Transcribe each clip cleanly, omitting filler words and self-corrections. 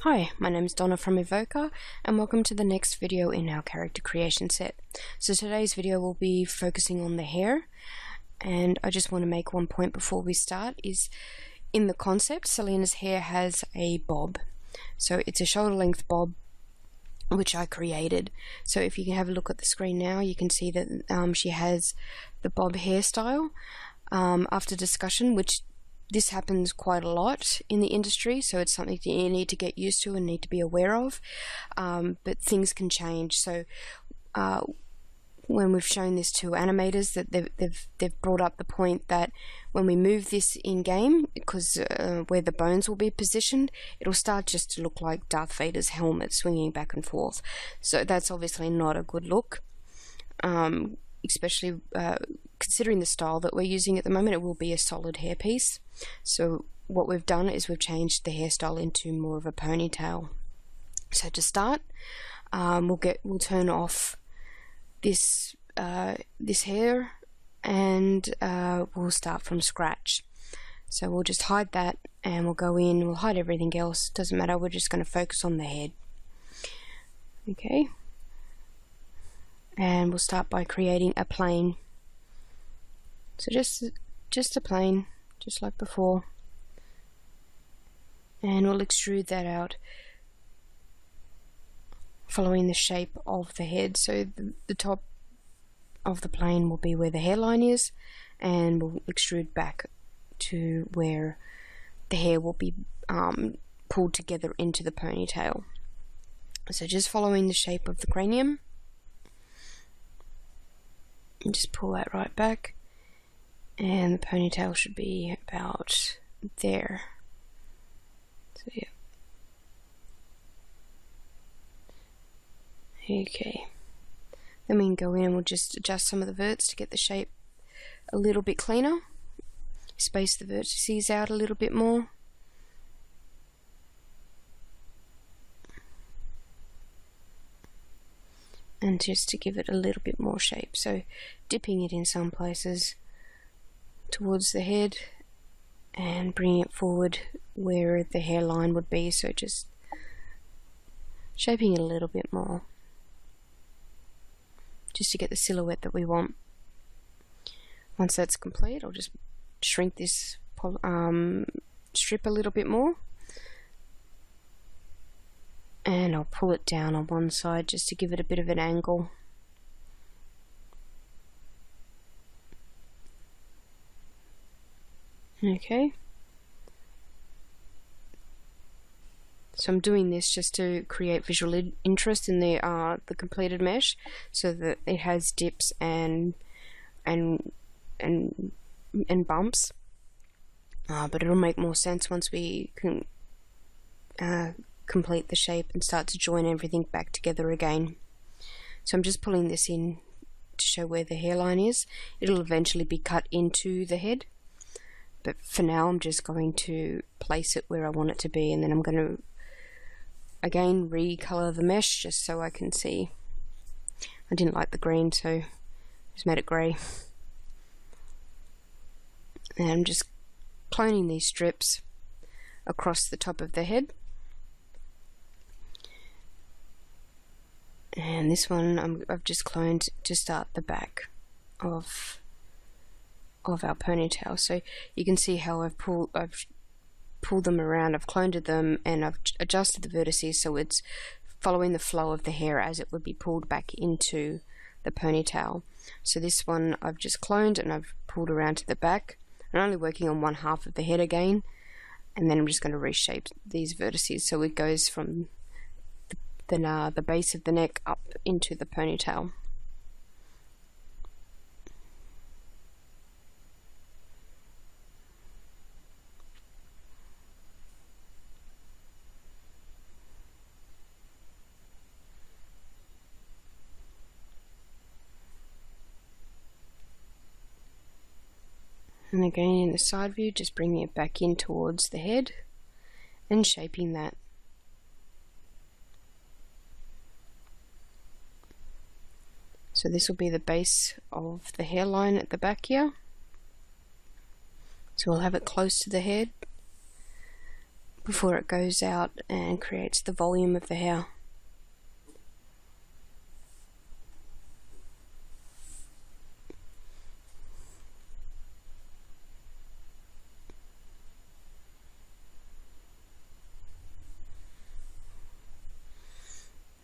Hi, my name is Donna from Evoker, and welcome to the next video in our character creation set. So today's video will be focusing on the hair, and I just want to make one point before we start. Is in the concept, Selena's hair has a bob. So it's a shoulder length bob which I created. So if you can have a look at the screen now, you can see that she has the bob hairstyle. After discussion, which this happens quite a lot in the industry, so it's something that you need to get used to and need to be aware of, but things can change. So when we've shown this to animators, that they've brought up the point that when we move this in game, because where the bones will be positioned, it'll start just to look like Darth Vader's helmet swinging back and forth. So that's obviously not a good look, especially considering the style that we're using at the moment. It will be a solid hairpiece. So what we've done is we've changed the hairstyle into more of a ponytail. So to start, we'll turn off this this hair, and we'll start from scratch. So we'll just hide that, and we'll go in, we'll hide everything else, doesn't matter, we're just going to focus on the head. Okay, and we'll start by creating a plane. So just a plane, just like before, and we'll extrude that out following the shape of the head. So the top of the plane will be where the hairline is, and we'll extrude back to where the hair will be pulled together into the ponytail. So just following the shape of the cranium, and just pull that right back, and the ponytail should be about there. So yeah. Okay. Then we can go in and we'll just adjust some of the verts to get the shape a little bit cleaner. Space the vertices out a little bit more. And just to give it a little bit more shape. So dipping it in some places towards the head and bringing it forward where the hairline would be. So just shaping it a little bit more, just to get the silhouette that we want. Once that's complete, I'll just shrink this strip a little bit more, and I'll pull it down on one side just to give it a bit of an angle. Okay. So I'm doing this just to create visual interest in the completed mesh, so that it has dips and bumps. But it'll make more sense once we can complete the shape and start to join everything back together again. So I'm just pulling this in to show where the hairline is. It'll eventually be cut into the head, but for now I'm just going to place it where I want it to be, and then I'm going to again recolor the mesh just so I can see. I didn't like the green, so just made it grey. And I'm just cloning these strips across the top of the head. And this one I've just cloned to start the back of our ponytail. So you can see how I've pulled them around, I've cloned them, and I've adjusted the vertices so it's following the flow of the hair as it would be pulled back into the ponytail. So this one I've just cloned and I've pulled around to the back. I'm only working on one half of the head again, and then I'm just going to reshape these vertices so it goes from the base of the neck up into the ponytail. And again in the side view, just bringing it back in towards the head and shaping that. So this will be the base of the hairline at the back here. So we'll have it close to the head before it goes out and creates the volume of the hair.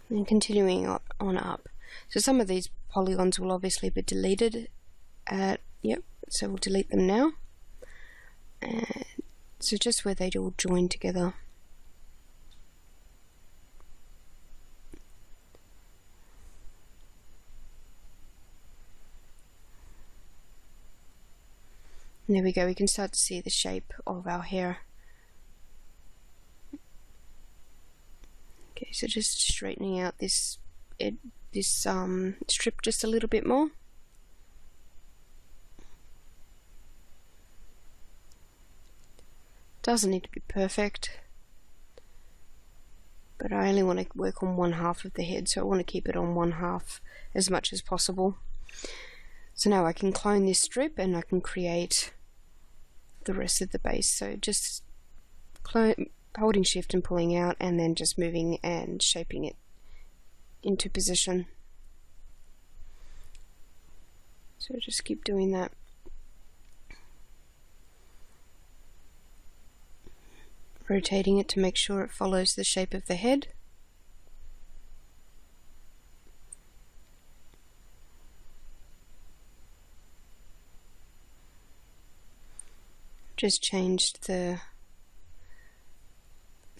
And continuing on up. So some of these polygons will obviously be deleted. So we'll delete them now. And so just where they all join together. And there we go, we can start to see the shape of our hair. Okay, so just straightening out this strip just a little bit more. Doesn't need to be perfect, but I only want to work on one half of the head, so I want to keep it on one half as much as possible. So now I can clone this strip and I can create the rest of the base. So just holding shift and pulling out, and then just moving and shaping it into position. So just keep doing that. Rotating it to make sure it follows the shape of the head. Just changed the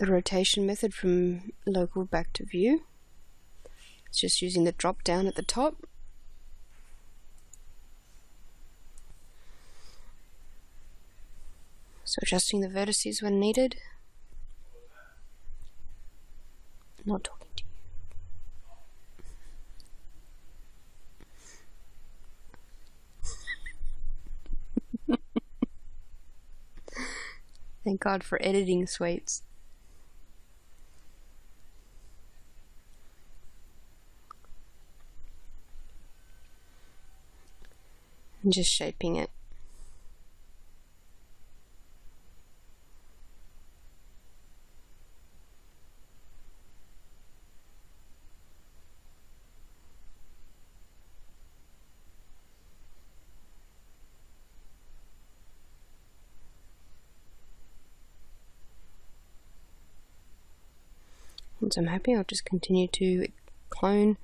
rotation method from local back to view. It's just using the drop down at the top. So adjusting the vertices when needed. Not talking to you. Thank God for editing suites. And just shaping it. Once I'm happy, I'll just continue to clone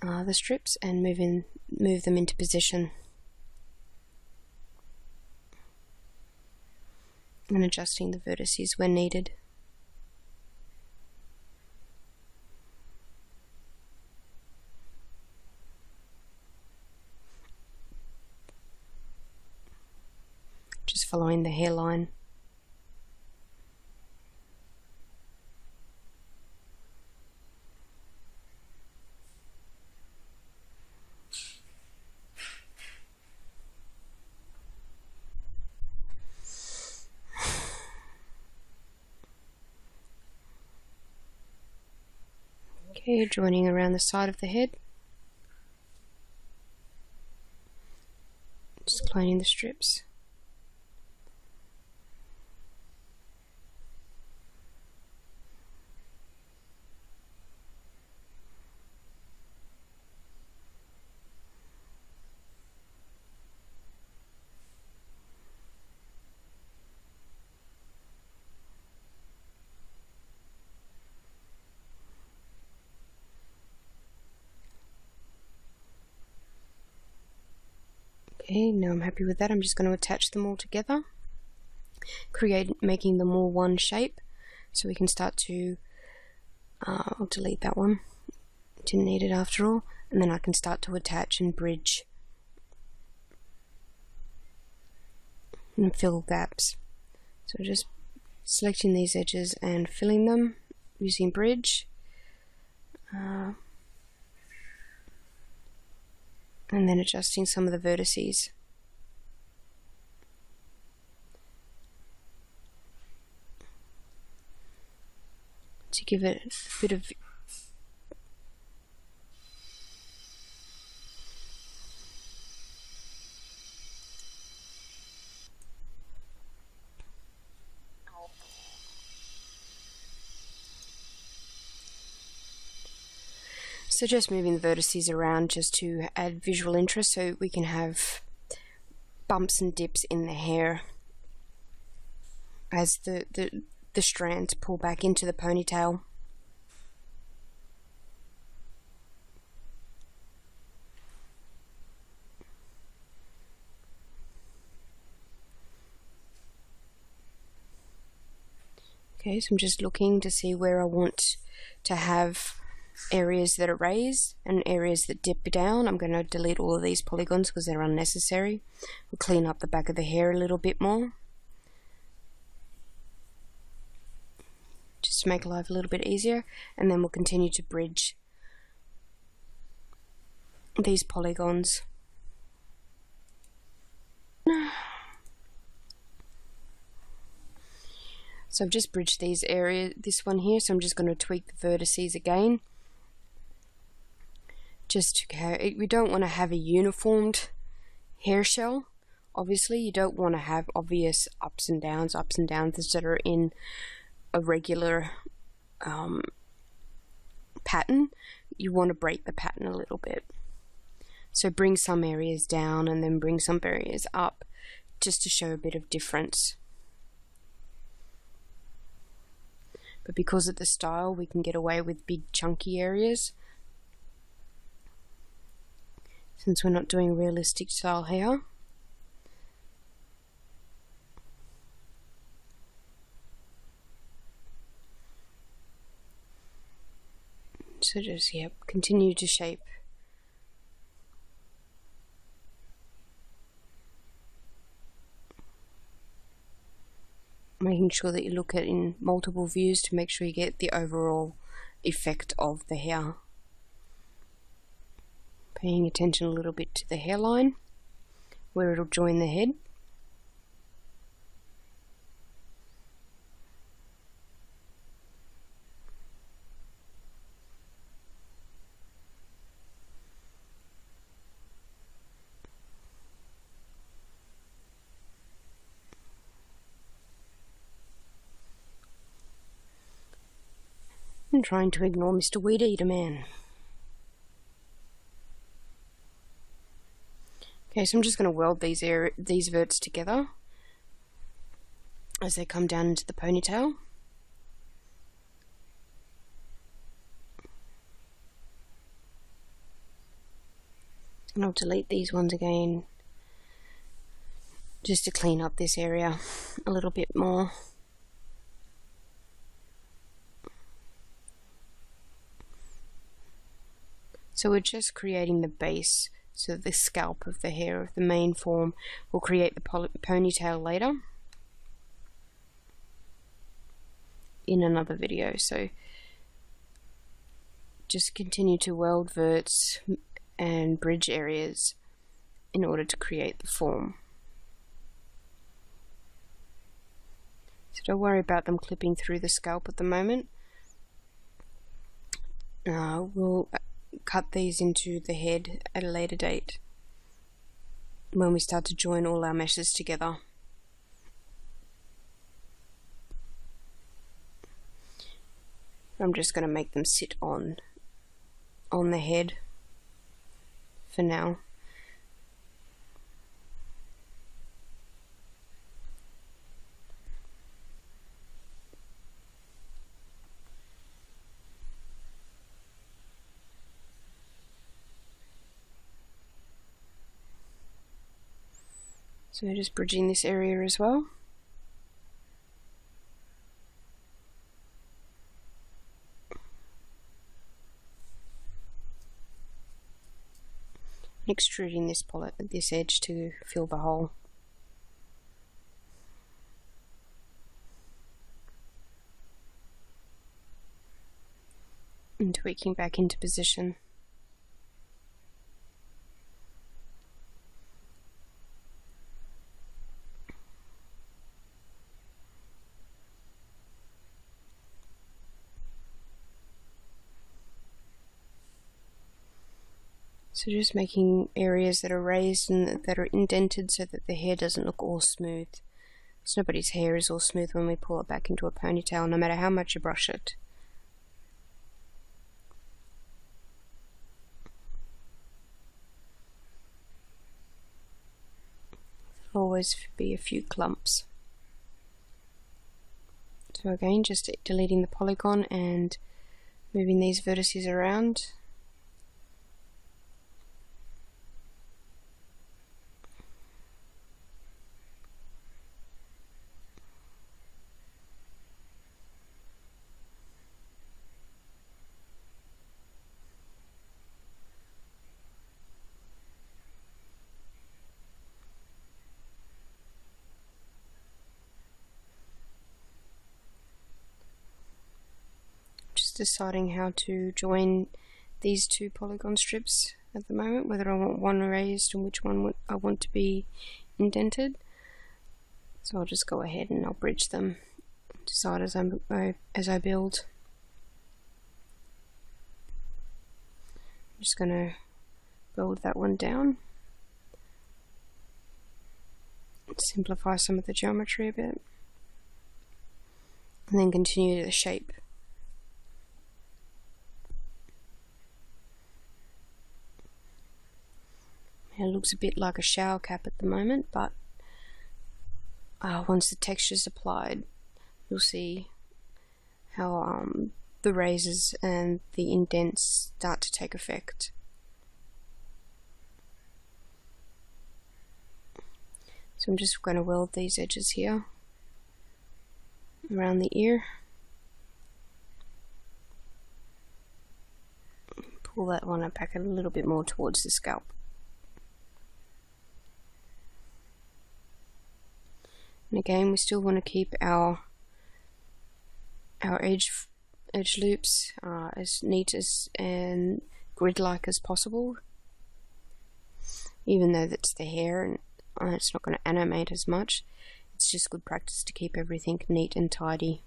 the strips and move them into position. And adjusting the vertices when needed. Just following the hairline. Okay, joining around the side of the head. Just cloning the strips. Okay, now I'm happy with that. I'm just going to attach them all together, making them all one shape, so we can start to, I'll delete that one, didn't need it after all, and then I can start to attach and bridge and fill gaps. So just selecting these edges and filling them using bridge. And then adjusting some of the vertices. To give it a bit of So just moving the vertices around just to add visual interest, so we can have bumps and dips in the hair as the strands pull back into the ponytail. Okay, so I'm just looking to see where I want to have areas that are raised and areas that dip down. I'm going to delete all of these polygons because they're unnecessary. We'll clean up the back of the hair a little bit more, just to make life a little bit easier, and then we'll continue to bridge these polygons. So I've just bridged these areas, this one here, so I'm just going to tweak the vertices again. We don't want to have a uniformed hair shell. Obviously, you don't want to have obvious ups and downs that are in a regular pattern. You want to break the pattern a little bit. So bring some areas down and then bring some areas up, just to show a bit of difference. But because of the style, we can get away with big chunky areas, since we're not doing realistic style hair. So just, continue to shape. Making sure that you look at it in multiple views to make sure you get the overall effect of the hair. Paying attention a little bit to the hairline, where it'll join the head. And trying to ignore Mr. Weed Eater Man. Okay, so I'm just going to weld these verts together as they come down into the ponytail. And I'll delete these ones again, just to clean up this area a little bit more. So we're just creating the base, so the scalp of the hair of the main form. We'll create the ponytail later in another video. So just continue to weld verts and bridge areas in order to create the form. So don't worry about them clipping through the scalp at the moment. We'll cut these into the head at a later date when we start to join all our meshes together. I'm just going to make them sit on the head for now. So we're just bridging this area as well. Extruding this edge to fill the hole. And tweaking back into position. So just making areas that are raised and that are indented so that the hair doesn't look all smooth. Because nobody's hair is all smooth when we pull it back into a ponytail, no matter how much you brush it. always be a few clumps. So again, just deleting the polygon and moving these vertices around. Deciding how to join these two polygon strips at the moment, whether I want one erased and which one I want to be indented. So I'll just go ahead and I'll bridge them, decide as I build. I'm just going to build that one down, simplify some of the geometry a bit, and then continue the shape. It looks a bit like a shower cap at the moment, but once the texture is applied, you'll see how the raises and the indents start to take effect. So I'm just going to weld these edges here around the ear. Pull that one back a little bit more towards the scalp. And again, we still want to keep our edge loops as neat and grid-like as possible. Even though that's the hair and it's not going to animate as much, it's just good practice to keep everything neat and tidy.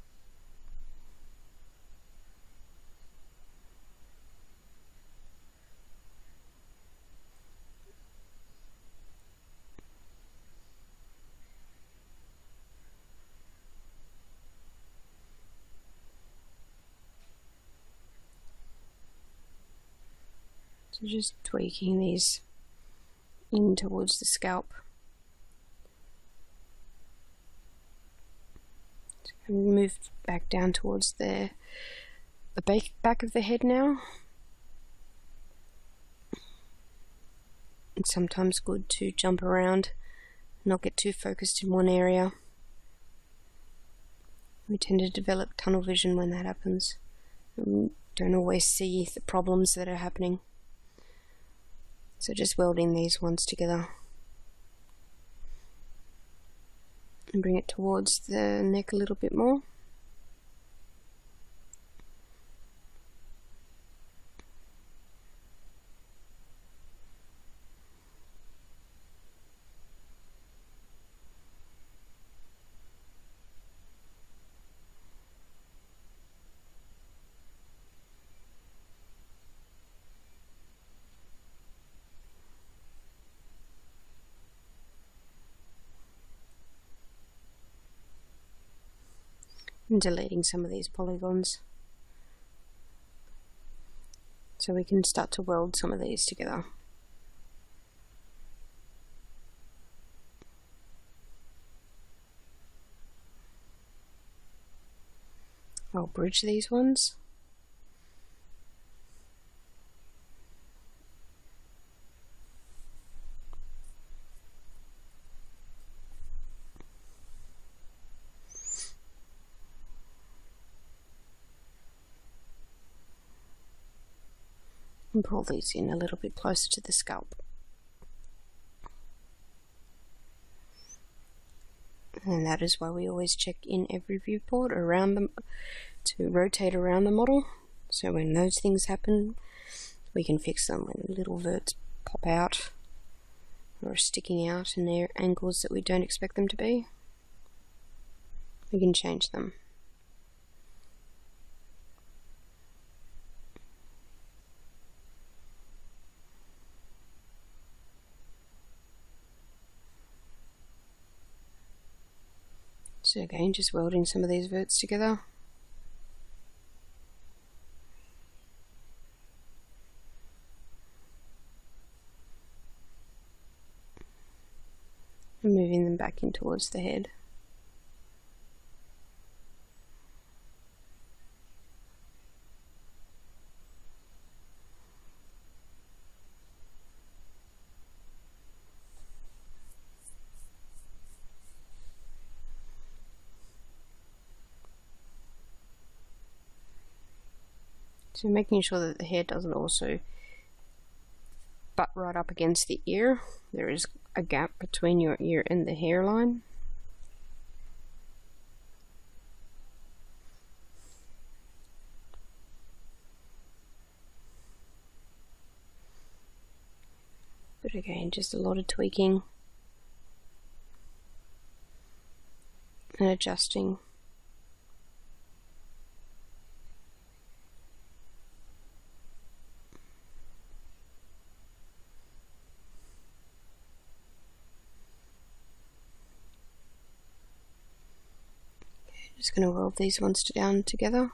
So just tweaking these in towards the scalp. And move back down towards the back of the head now. It's sometimes good to jump around, not get too focused in one area. We tend to develop tunnel vision when that happens. We don't always see the problems that are happening. So just welding these ones together. And bring it towards the neck a little bit more. And deleting some of these polygons so we can start to weld some of these together. I'll bridge these ones. And pull these in a little bit closer to the scalp. And that is why we always check in every viewport around them to rotate around the model, so when those things happen we can fix them. When little verts pop out or are sticking out in their angles that we don't expect them to be, we can change them. So again, just welding some of these verts together. and moving them back in towards the head. So making sure that the hair doesn't also butt right up against the ear. There is a gap between your ear and the hairline. But again, just a lot of tweaking and adjusting. Just going to roll these ones down together.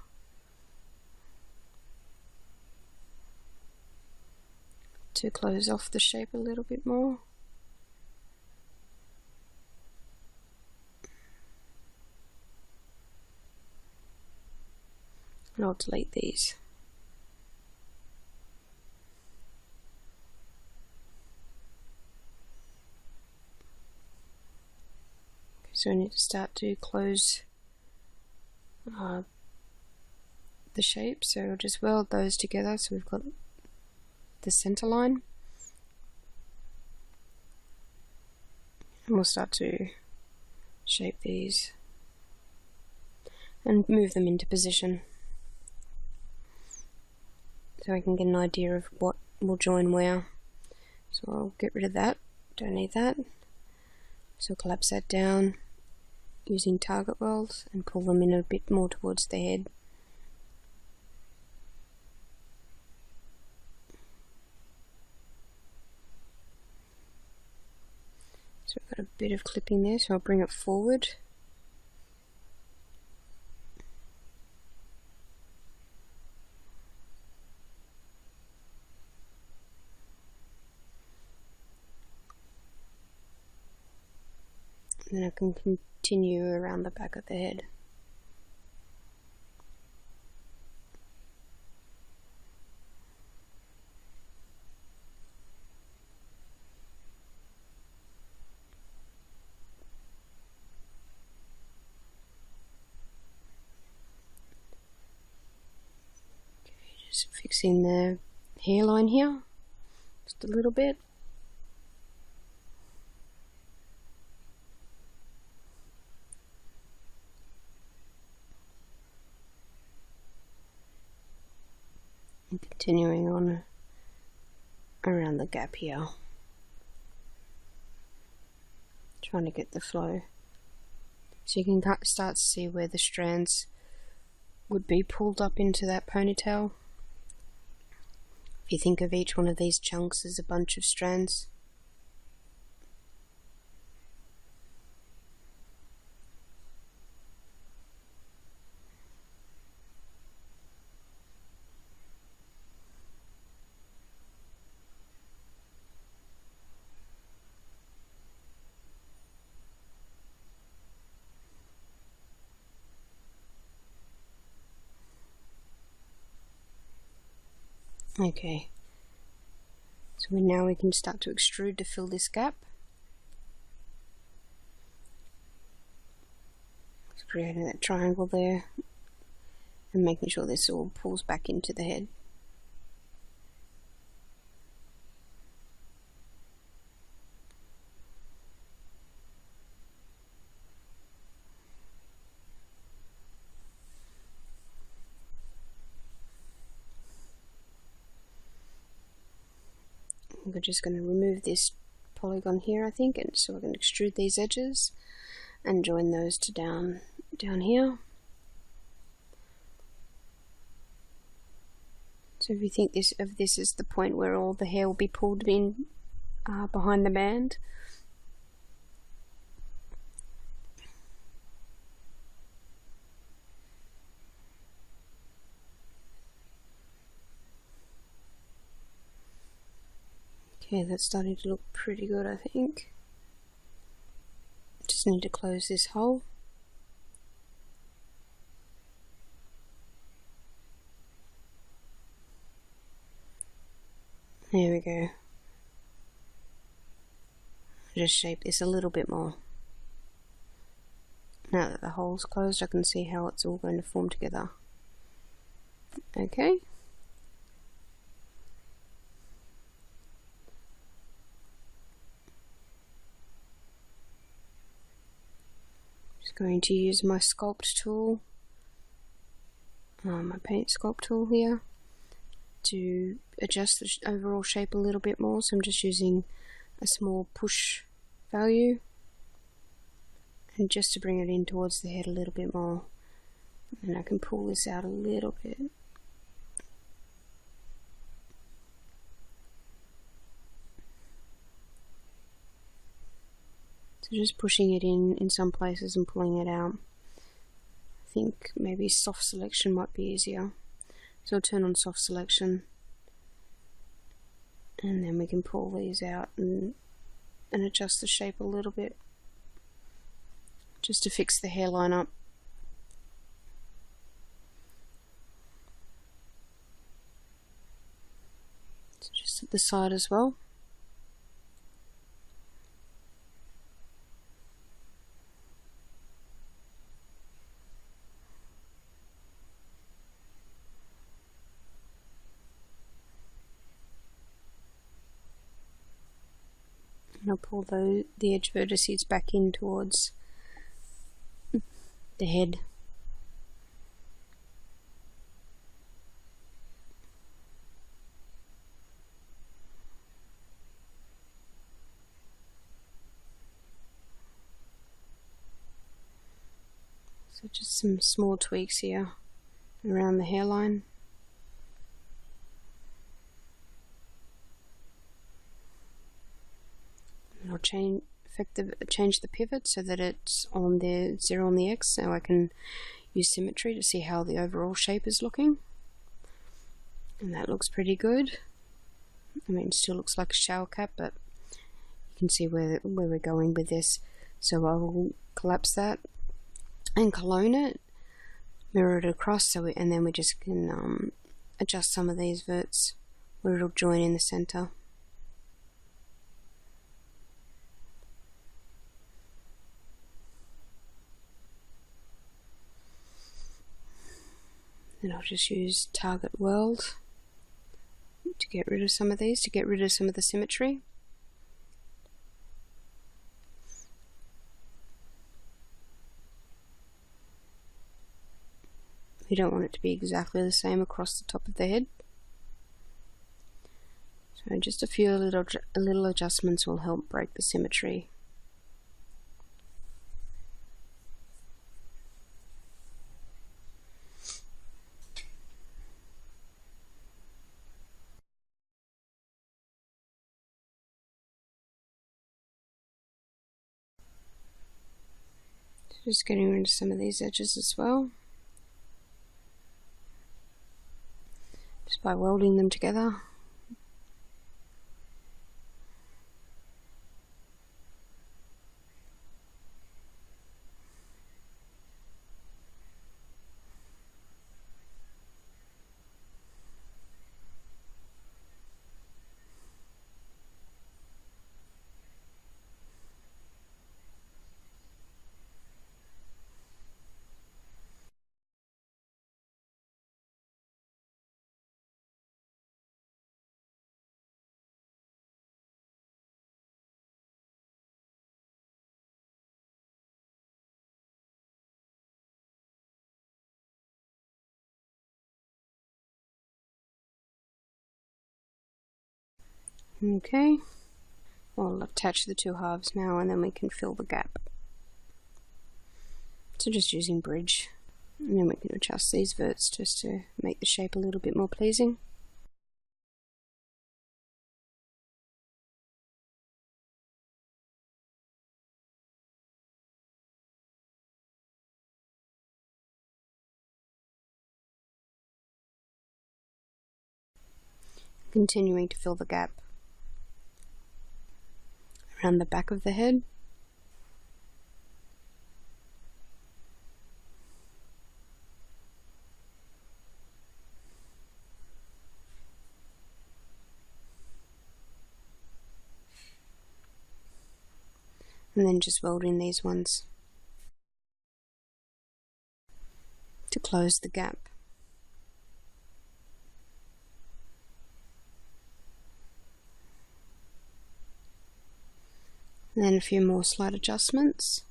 To close off the shape a little bit more. And I'll delete these. Okay, so I need to start to close the shape, so I'll just weld those together so we've got the center line, and we'll start to shape these and move them into position so I can get an idea of what will join where. So I'll get rid of that, don't need that, so collapse that down using target welds and pull them in a bit more towards the head. So I've got a bit of clipping there, so I'll bring it forward. And then I can continue around the back of the head. Okay, just fixing the hairline here, just a little bit. And continuing on around the gap here, trying to get the flow, so you can start to see where the strands would be pulled up into that ponytail. If you think of each one of these chunks as a bunch of strands. Okay, so now we can start to extrude to fill this gap. So creating that triangle there and making sure this all pulls back into the head. We're just going to remove this polygon here, I think, and so we're going to extrude these edges and join those to down here. So if you think of this is the point where all the hair will be pulled in behind the band. Okay, that's starting to look pretty good, I think. just need to close this hole. There we go. Just shape this a little bit more. Now that the hole's closed, I can see how it's all going to form together. Okay. Just going to use my sculpt tool, my paint sculpt tool here, to adjust the overall shape a little bit more. So I'm just using a small push value, and just to bring it in towards the head a little bit more. And I can pull this out a little bit. So just pushing it in some places and pulling it out. I think maybe soft selection might be easier. So I'll turn on soft selection, and then we can pull these out and adjust the shape a little bit, just to fix the hairline up. So just at the side as well. And I'll pull the edge vertices back in towards the head. So just some small tweaks here around the hairline. And I'll change the pivot so that it's on the 0 on the X, so I can use symmetry to see how the overall shape is looking. And that looks pretty good. I mean, it still looks like a shower cap, but you can see where we're going with this. So I will collapse that and clone it, mirror it across, and then we just can adjust some of these verts where it'll join in the center. Then I'll just use target world to get rid of some of these, to get rid of some of the symmetry. We don't want it to be exactly the same across the top of the head. So just a few little adjustments will help break the symmetry. Just getting rid of some of these edges as well, just by welding them together. Okay, I'll attach the two halves now, and then we can fill the gap. So just using bridge, and then we can adjust these verts just to make the shape a little bit more pleasing. Continuing to fill the gap around the back of the head. and then just weld in these ones to close the gap. And then a few more slight adjustments.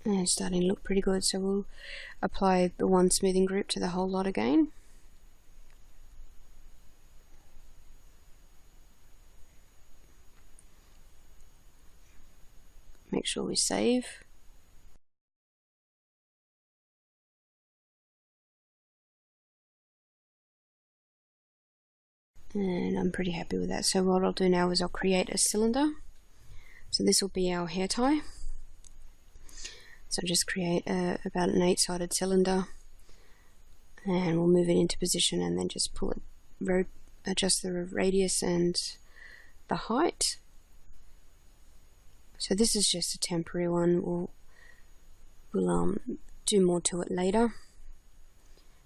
And it's starting to look pretty good, so we'll apply the one smoothing group to the whole lot again. Make sure we save. And I'm pretty happy with that. So what I'll do now is I'll create a cylinder. So this will be our hair tie. So just create about an 8-sided cylinder, and we'll move it into position and then just pull it, adjust the radius and the height. So this is just a temporary one. We'll do more to it later,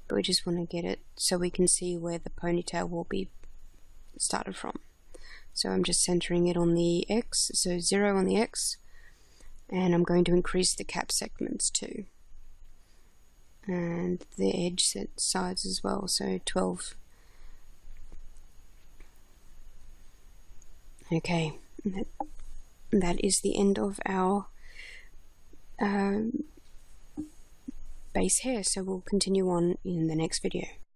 but we just want to get it so we can see where the ponytail will be started from. So I'm just centering it on the X, so 0 on the X, and I'm going to increase the cap segments too, and the edge sides as well, so 12. Okay, that is the end of our base hair, so we'll continue on in the next video.